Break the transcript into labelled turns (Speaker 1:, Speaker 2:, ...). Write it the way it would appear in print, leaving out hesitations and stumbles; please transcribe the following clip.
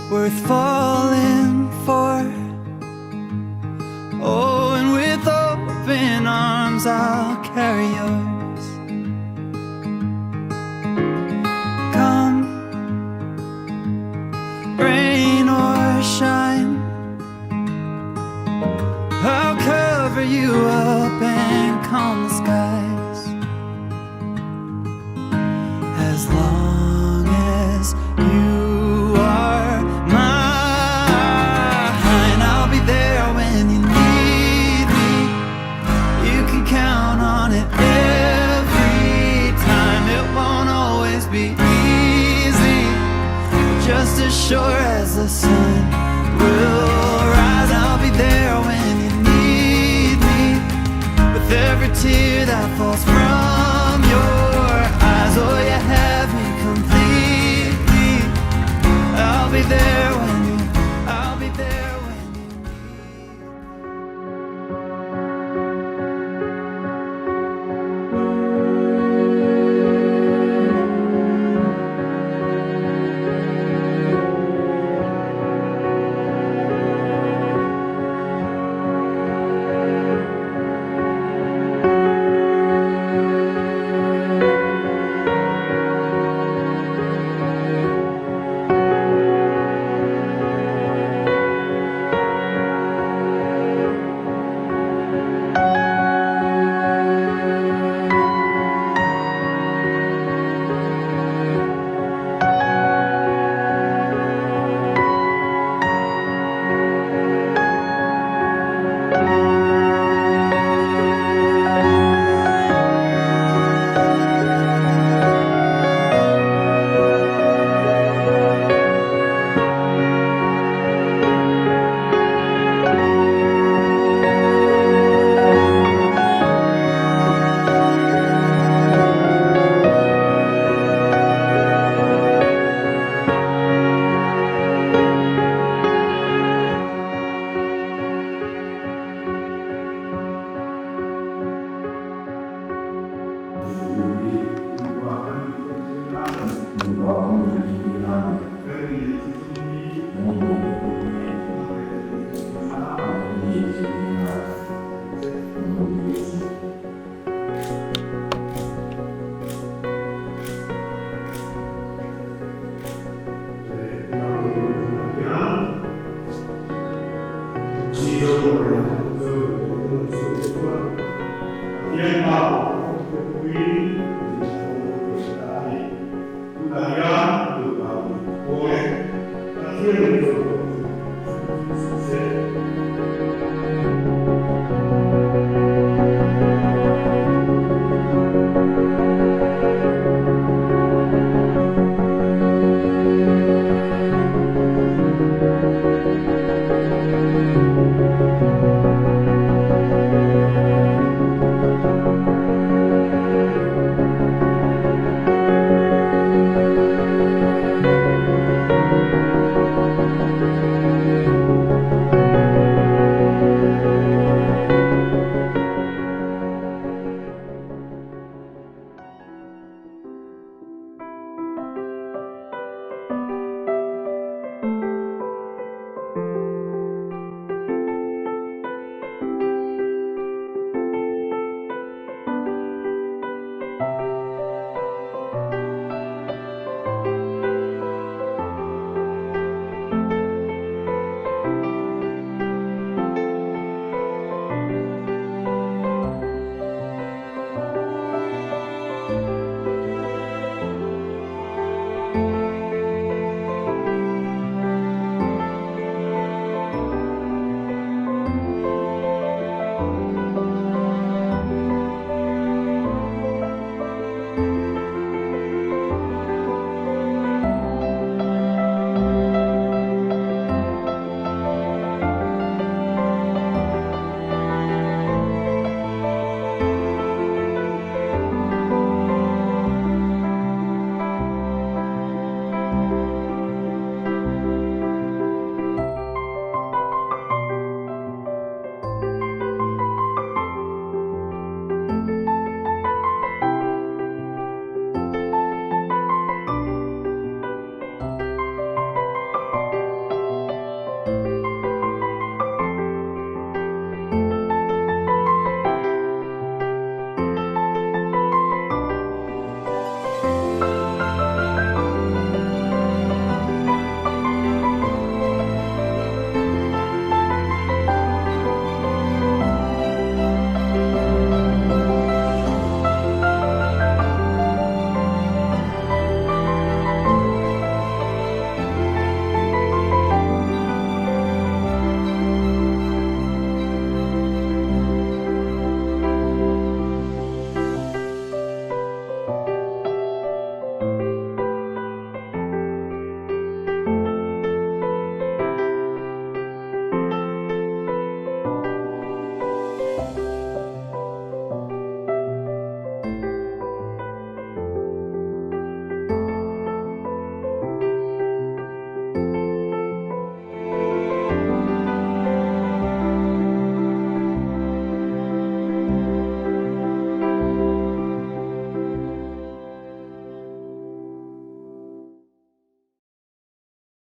Speaker 1: worth falling for. Oh, and with open arms I'll carry yours. Come, rain or shine, I'll cover you up and calm the skies. As long as you are mine, I'll be there when you need me. You can count on it every time. It won't always be easy, just as sure as the sun will rise. I'll be there when you need me, with every tear that falls from your eyes. Oh, you have me completely. I'll be there when you, I'll be there when you need me.
Speaker 2: Tuttavia,